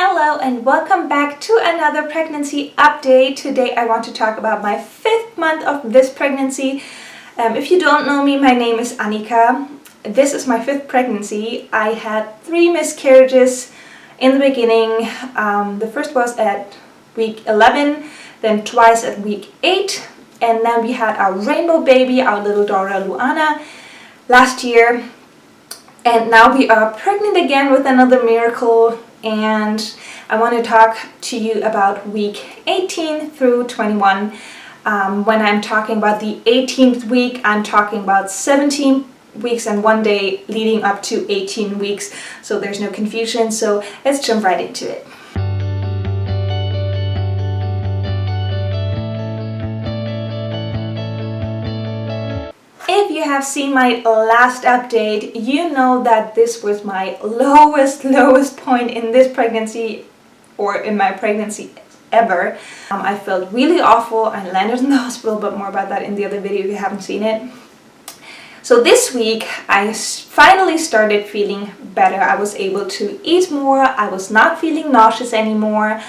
Hello and welcome back to another pregnancy update. Today I want to talk about my 5th month of this pregnancy. If you don't know me, my name is Annika. This is my 5th pregnancy. I had 3 miscarriages in the beginning. The first was at week 11, then twice at week 8, and then we had our rainbow baby, our little daughter Luana, last year. And now we are pregnant again with another miracle, and I want to talk to you about week 18 through 21. When I'm talking about the 18th week, I'm talking about 17 weeks and 1 day leading up to 18 weeks, so there's no confusion. So let's jump right into it. If you have seen my last update, you know that this was my lowest point in this pregnancy, or in my pregnancy ever. I felt really awful. I landed in the hospital, but more about that in the other video if you haven't seen it. So this week I finally started feeling better. I was able to eat more. I was not feeling nauseous anymore,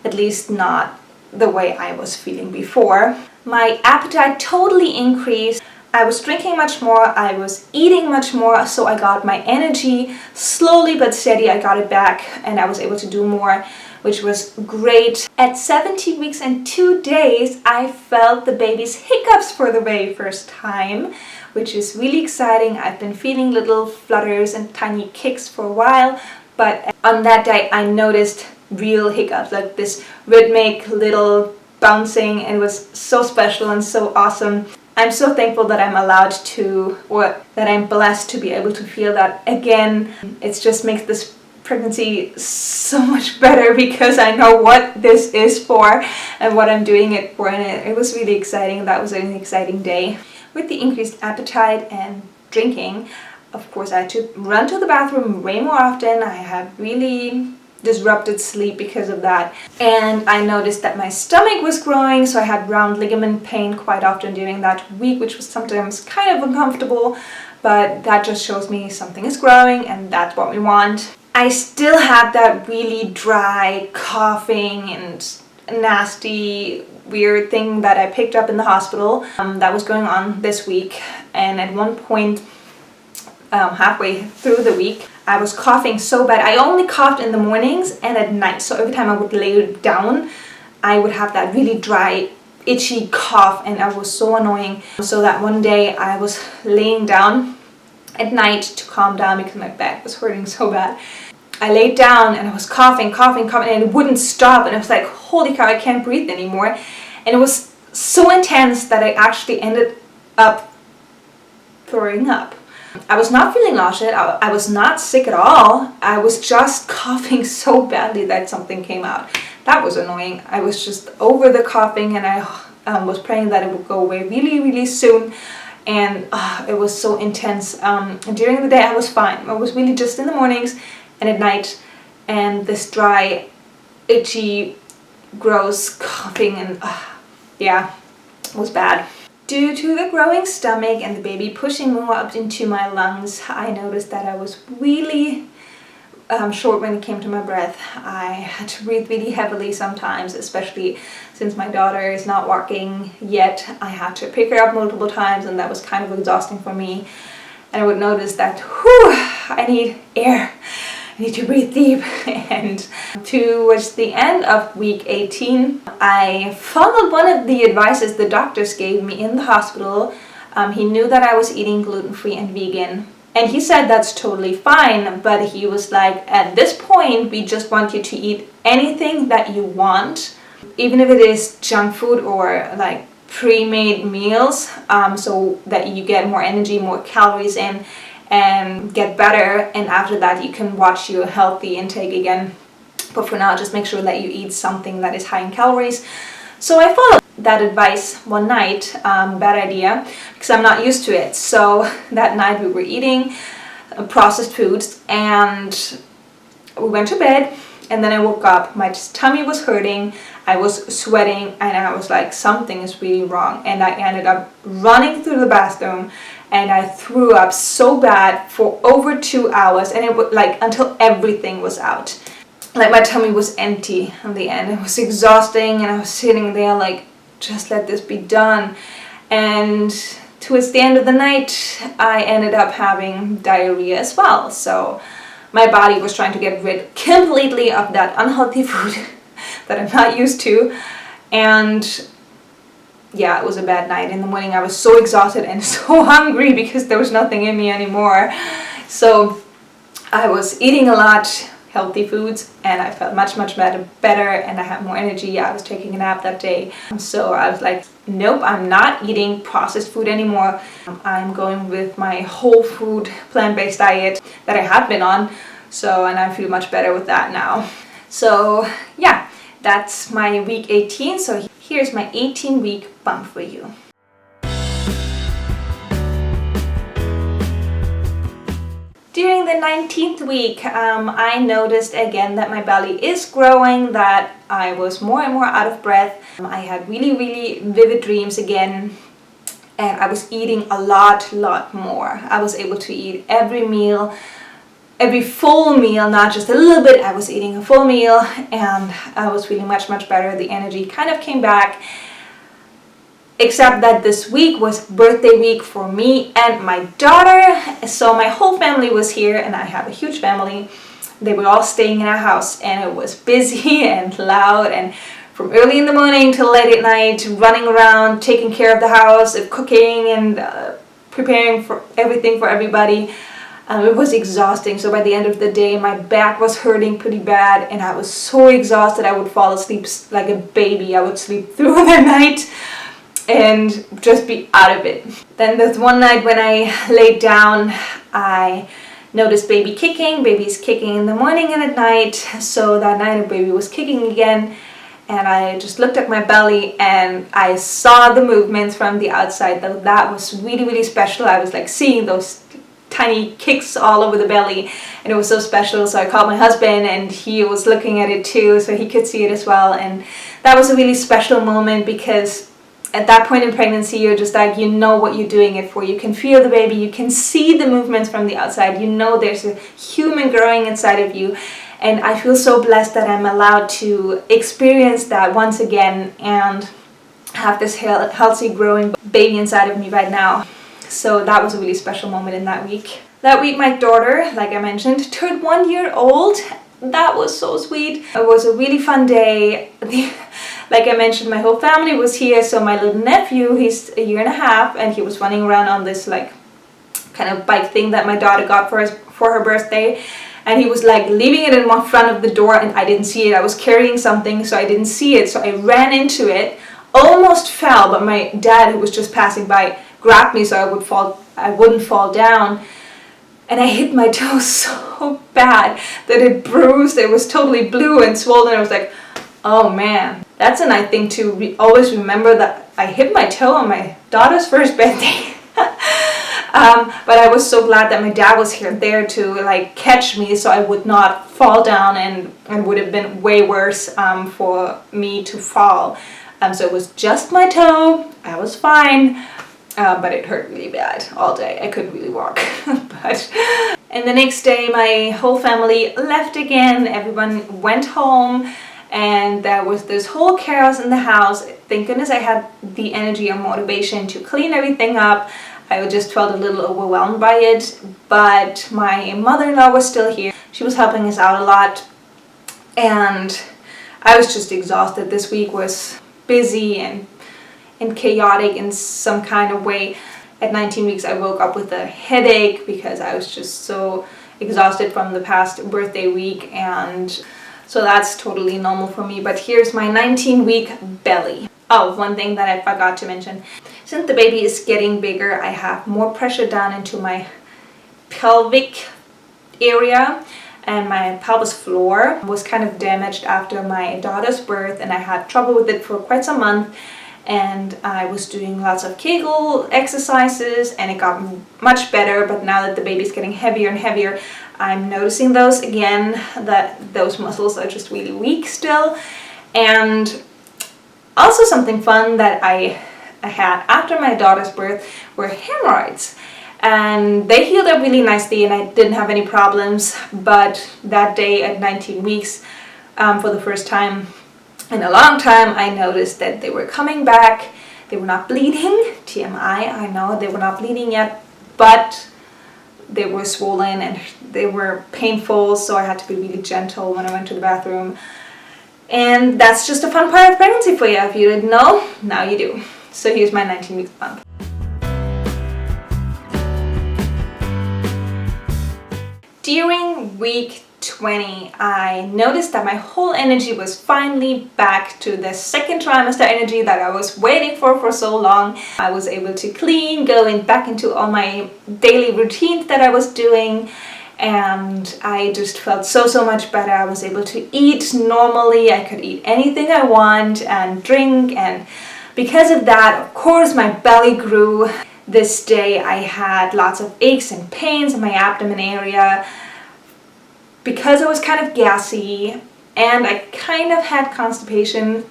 at least not the way I was feeling before. My appetite totally increased. I was drinking much more, I was eating much more, so I got my energy slowly but steady. I got it back and I was able to do more, which was great. At 17 weeks and 2 days, I felt the baby's hiccups for the very first time, which is really exciting. I've been feeling little flutters and tiny kicks for a while, but on that day I noticed real hiccups, like this rhythmic little bouncing, and it was so special and so awesome. I'm so thankful that I'm allowed to, or that I'm blessed to be able to feel that again. It just makes this pregnancy so much better because I know what this is for and what I'm doing it for, and it was really exciting. That was an exciting day. With the increased appetite and drinking, of course I had to run to the bathroom way more often. I had really disrupted sleep because of that, and I noticed that my stomach was growing, so I had round ligament pain quite often during that week, which was sometimes kind of uncomfortable, but that just shows me something is growing and that's what we want. I still had that really dry coughing and nasty weird thing that I picked up in the hospital that was going on this week, and at one point halfway through the week I was coughing so bad. I only coughed in the mornings and at night, so every time I would lay down I would have that really dry itchy cough, and it was so annoying. So that one day I was laying down at night to calm down because my back was hurting so bad. I laid down and I was coughing and it wouldn't stop, and I was like, holy cow, I can't breathe anymore. And it was so intense that I actually ended up throwing up. I was not feeling nauseous, I was not sick at all. I was just coughing so badly that something came out. That was annoying. I was just over the coughing, and I was praying that it would go away really soon. And it was so intense. During the day I was fine. I was really just in the mornings and at night, and this dry, itchy, gross coughing, and yeah, it was bad. Due to the growing stomach and the baby pushing more up into my lungs, I noticed that I was really short when it came to my breath. I had to breathe really heavily sometimes, especially since my daughter is not walking yet. I had to pick her up multiple times, and that was kind of exhausting for me. And I would notice that, whew, I need air. I need to breathe deep. And towards the end of week 18, I followed one of the advices the doctors gave me in the hospital. He knew that I was eating gluten-free and vegan, and he said that's totally fine, but he was like, at this point we just want you to eat anything that you want, even if it is junk food or like pre-made meals, so that you get more energy, more calories in, and get better, and after that you can watch your healthy intake again. But for now, just make sure that you eat something that is high in calories. So I followed that advice one night. Bad idea, because I'm not used to it. So that night we were eating processed foods, and we went to bed, and then I woke up, my tummy was hurting, I was sweating, and I was like, something is really wrong. And I ended up running through the bathroom, and I threw up so bad for over 2 hours, and it was like until everything was out. like my tummy was empty in the end. It was exhausting, and I was sitting there like, just let this be done. And towards the end of the night, I ended up having diarrhea as well. So my body was trying to get rid completely of that unhealthy food that I'm not used to. And yeah, it was a bad night. In the morning I was so exhausted and so hungry because there was nothing in me anymore. So I was eating a lot healthy foods, and I felt much better, and I had more energy. I was taking a nap that day. So I was like, nope, I'm not eating processed food anymore. I'm going with my whole food plant-based diet that I have been on. So, and I feel much better with that now. So yeah, that's my week 18. So here's my 18-week bump for you. During the 19th week, I noticed again that my belly is growing, that I was more and more out of breath. I had really vivid dreams again, and I was eating a lot more. I was able to eat every meal, every full meal, not just a little bit. I was eating a full meal, and I was feeling much better. The energy kind of came back. Except that this week was birthday week for me and my daughter. So my whole family was here, and I have a huge family. They were all staying in our house, and it was busy and loud, and from early in the morning till late at night, running around, taking care of the house, cooking and preparing for everything for everybody. It was exhausting. So by the end of the day, my back was hurting pretty bad, and I was so exhausted I would fall asleep like a baby. I would sleep through the night and just be out of it. Then there's one night when I laid down, I noticed baby kicking. Baby's kicking in the morning and at night. So that night, baby was kicking again, and I just looked at my belly and I saw the movements from the outside. That was really special. I was like seeing those tiny kicks all over the belly, and it was so special. So I called my husband, and he was looking at it too, so he could see it as well. And that was a really special moment, because at that point in pregnancy, you're just like, you know what you're doing it for. You can feel the baby, you can see the movements from the outside, you know there's a human growing inside of you. And I feel so blessed that I'm allowed to experience that once again and have this healthy growing baby inside of me right now. So that was a really special moment in that week. That week, my daughter, like I mentioned, turned 1 year old. That was so sweet. It was a really fun day. Like I mentioned, my whole family was here. So my little nephew, he's 1.5 years, and he was running around on this like kind of bike thing that my daughter got for her birthday. And he was like leaving it in front of the door, and I didn't see it. I was carrying something, so I didn't see it. So I ran into it, almost fell, but my dad, who was just passing by, grabbed me so I wouldn't fall down. And I hit my toe so bad that it bruised. It was totally blue and swollen. I was like, oh man. That's a nice thing to always remember, that I hit my toe on my daughter's first birthday. But I was so glad that my dad was there to like catch me, so I would not fall down, and would have been way worse for me to fall. So it was just my toe. I was fine. But it hurt really bad all day. I couldn't really walk. And the next day, my whole family left again. Everyone went home, and there was this whole chaos in the house. Thank goodness I had the energy and motivation to clean everything up. I just felt a little overwhelmed by it, but my mother-in-law was still here. She was helping us out a lot, and I was just exhausted. This week was busy and chaotic in some kind of way. At 19 weeks, I woke up with a headache because I was just so exhausted from the past birthday week, and so that's totally normal for me. But here's my 19-week belly. Oh, one thing that I forgot to mention. Since the baby is getting bigger, I have more pressure down into my pelvic area, and my pelvis floor was kind of damaged after my daughter's birth, and I had trouble with it for quite some months. And I was doing lots of Kegel exercises, and it got much better. But now that the baby's getting heavier and heavier, I'm noticing those again, that those muscles are just really weak still. And also something fun that I had after my daughter's birth were hemorrhoids, and they healed up really nicely, and I didn't have any problems. But that day at 19 weeks, For the first time in a long time, I noticed that they were coming back. They were not bleeding, TMI, I know they were not bleeding yet, but they were swollen and they were painful, so I had to be really gentle when I went to the bathroom. And that's just a fun part of pregnancy for you. If you didn't know, now you do. So here's my 19 weeks bump. During week 20, I noticed that my whole energy was finally back to the second trimester energy that I was waiting for so long. I was able to clean, going back into all my daily routines that I was doing, and I just felt so much better. I was able to eat normally. I could eat anything I want and drink, and because of that, of course, my belly grew. This day I had lots of aches and pains in my abdomen area because I was kind of gassy, and I kind of had constipation.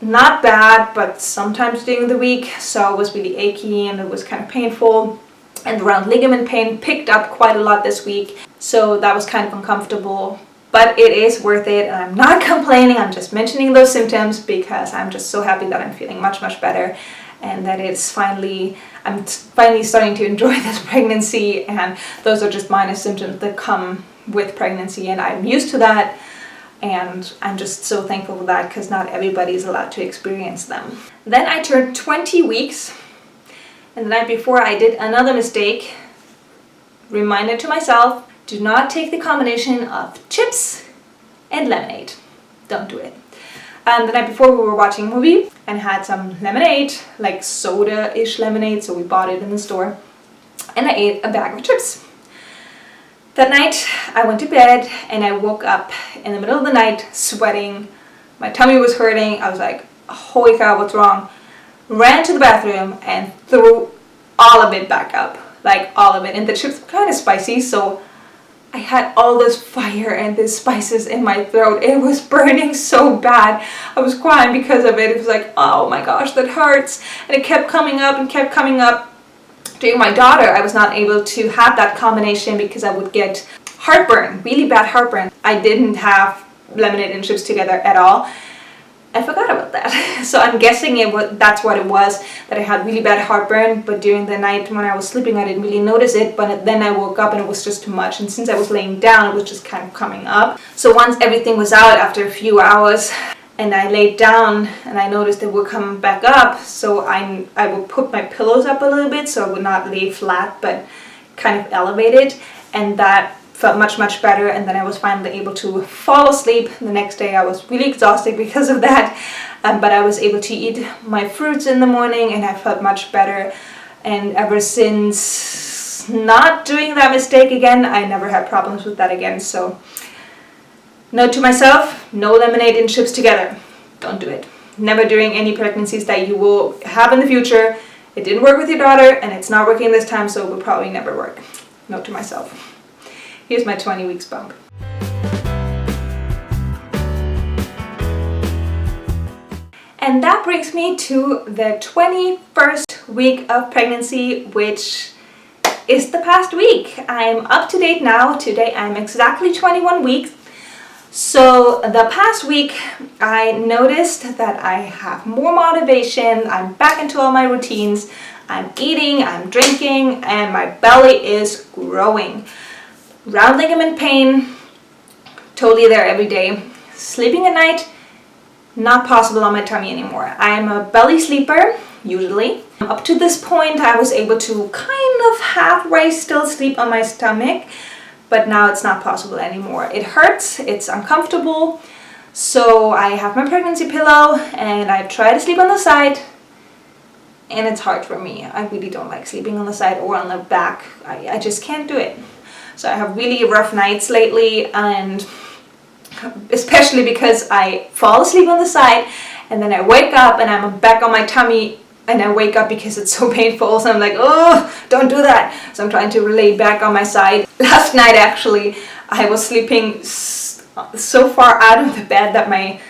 Not bad, but sometimes during the week, so it was really achy and it was kind of painful. And the round ligament pain picked up quite a lot this week, so that was kind of uncomfortable. But it is worth it, and I'm not complaining. I'm just mentioning those symptoms because I'm just so happy that I'm feeling much better, and that I'm finally starting to enjoy this pregnancy, and those are just minor symptoms that come with pregnancy, and I'm used to that, and I'm just so thankful for that because not everybody is allowed to experience them. Then I turned 20 weeks, and the night before I did another mistake. Reminder to myself, do not take the combination of chips and lemonade. Don't do it. The night before we were watching a movie and had some lemonade, like soda-ish lemonade, so we bought it in the store, and I ate a bag of chips. That night I went to bed and I woke up in the middle of the night sweating. My tummy was hurting. I was like, holy cow, what's wrong? Ran to the bathroom and threw all of it back up, like all of it. And the chips were kind of spicy, so I had all this fire and these spices in my throat. It was burning so bad. I was crying because of it. It was like, oh my gosh, that hurts. And it kept coming up and kept coming up. During my daughter, I was not able to have that combination because I would get heartburn, really bad heartburn. I didn't have lemonade and chips together at all. I forgot about that. So I'm guessing that's what it was, that I had really bad heartburn, but during the night when I was sleeping I didn't really notice it, but then I woke up and it was just too much, and since I was laying down it was just kind of coming up. So once everything was out after a few hours and I laid down and I noticed it would come back up, so I would put my pillows up a little bit so I would not lay flat but kind of elevated, and that felt much better. And then I was finally able to fall asleep. The next day I was really exhausted because of that, but I was able to eat my fruits in the morning and I felt much better. And ever since not doing that mistake again, I never had problems with that again. So note to myself, no lemonade and chips together. Don't do it. Never during any pregnancies that you will have in the future. It didn't work with your daughter and it's not working this time, so it will probably never work. Note to myself. Here's my 20 weeks bump. And that brings me to the 21st week of pregnancy, which is the past week. I'm up to date now. Today I'm exactly 21 weeks. So the past week I noticed that I have more motivation. I'm back into all my routines. I'm eating, I'm drinking, and my belly is growing. Round ligament pain, totally there every day. Sleeping at night, not possible on my tummy anymore. I'm a belly sleeper, usually. Up to this point, I was able to kind of halfway still sleep on my stomach, but now it's not possible anymore. It hurts, it's uncomfortable, so I have my pregnancy pillow and I try to sleep on the side, and it's hard for me. I really don't like sleeping on the side or on the back. I just can't do it. So I have really rough nights lately, and especially because I fall asleep on the side and then I wake up and I'm back on my tummy, and I wake up because it's so painful, so I'm like, oh, don't do that. So I'm trying to lay back on my side. Last night actually I was sleeping so far out of the bed that I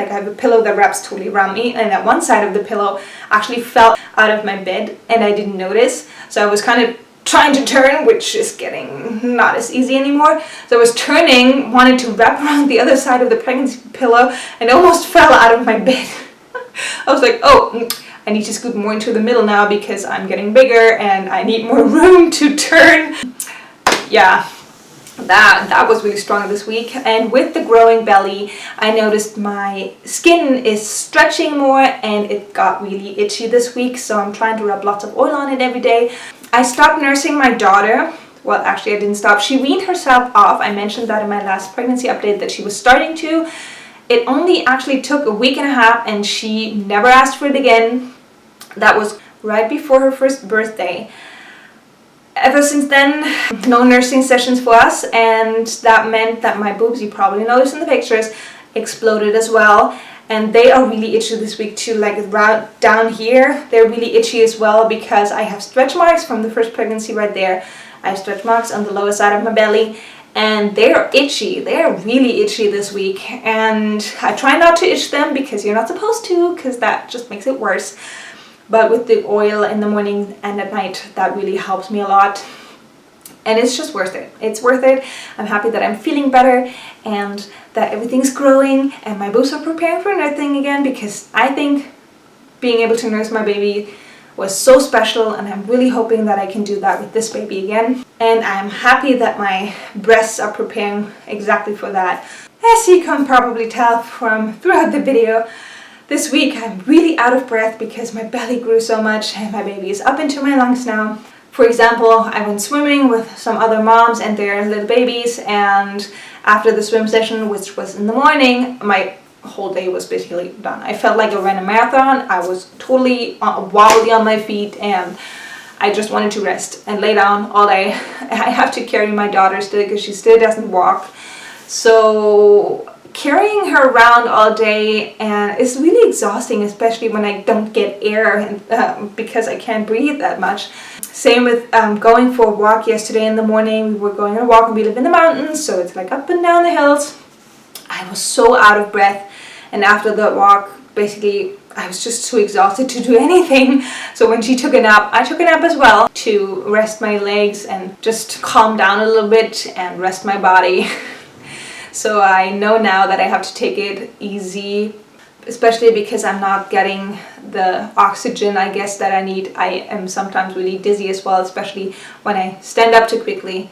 have a pillow that wraps totally around me, and that one side of the pillow actually fell out of my bed and I didn't notice. So I was kind of trying to turn, which is getting not as easy anymore. So I was turning, wanted to wrap around the other side of the pregnancy pillow, and almost fell out of my bed. I was like, oh, I need to scoot more into the middle now because I'm getting bigger and I need more room to turn. Yeah, that was really strong this week. And with the growing belly, I noticed my skin is stretching more and it got really itchy this week, so I'm trying to rub lots of oil on it every day. I stopped nursing my daughter. Well, actually I didn't stop. She weaned herself off. I mentioned that in my last pregnancy update that she was starting to. It only actually took a week and a half and she never asked for it again. That was right before her first birthday. Ever since then, no nursing sessions for us, and that meant that my boobs, you probably noticed in the pictures, exploded as well. And they are really itchy this week too, like right down here, they're really itchy as well because I have stretch marks from the first pregnancy right there. I have stretch marks on the lower side of my belly and they're itchy. They're really itchy this week, and I try not to itch them because you're not supposed to, because that just makes it worse. But with the oil in the morning and at night, that really helps me a lot. And it's just worth it. It's worth it. I'm happy that I'm feeling better and that everything's growing and my boobs are preparing for nursing again, because I think being able to nurse my baby was so special, and I'm really hoping that I can do that with this baby again. And I'm happy that my breasts are preparing exactly for that. As you can probably tell from throughout the video, this week I'm really out of breath because my belly grew so much and my baby is up into my lungs now. For example, I went swimming with some other moms and their little babies, and after the swim session, which was in the morning, my whole day was basically done. I felt like I ran a marathon. I was totally wobbly on my feet and I just wanted to rest and lay down all day. I have to carry my daughter still because she still doesn't walk. So carrying her around all day and it's really exhausting, especially when I don't get air and, because I can't breathe that much. Same with going for a walk yesterday in the morning. We were going on a walk and we live in the mountains, so it's like up and down the hills. I was so out of breath, and after the walk, basically I was just too exhausted to do anything. So when she took a nap, I took a nap as well to rest my legs and just calm down a little bit and rest my body. So I know now that I have to take it easy, especially because I'm not getting the oxygen, I guess, that I need. I am sometimes really dizzy as well, especially when I stand up too quickly,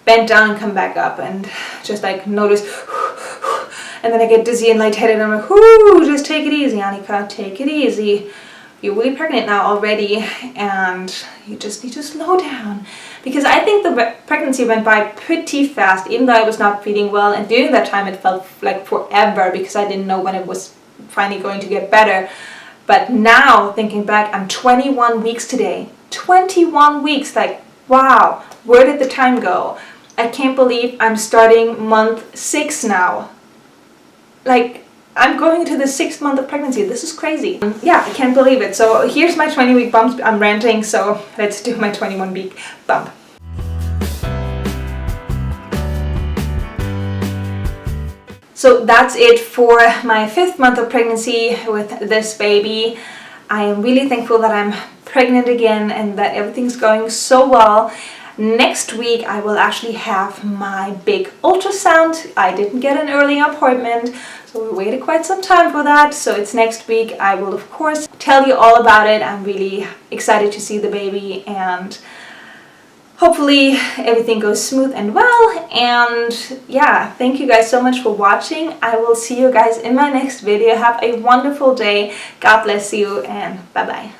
bend down and come back up, and just like notice, and then I get dizzy and lightheaded and I'm like, whoo, just take it easy, Annika, take it easy. You're really pregnant now already and you just need to slow down. Because I think the pregnancy went by pretty fast, even though I was not feeling well, and during that time it felt like forever because I didn't know when it was finally going to get better. But now, thinking back, I'm 21 weeks today. 21 weeks, like, wow, where did the time go? I can't believe I'm starting month 6 now. Like, I'm going into the 6th month of pregnancy. This is crazy. Yeah, I can't believe it. So here's my 20-week bump. I'm ranting, so let's do my 21-week bump. So that's it for my 5th month of pregnancy with this baby. I am really thankful that I'm pregnant again and that everything's going so well. Next week I will actually have my big ultrasound. I didn't get an early appointment, so we waited quite some time for that. So it's next week. I will of course tell you all about it. I'm really excited to see the baby, and hopefully everything goes smooth and well. And yeah, thank you guys so much for watching. I will see you guys in my next video. Have a wonderful day. God bless you, and bye bye.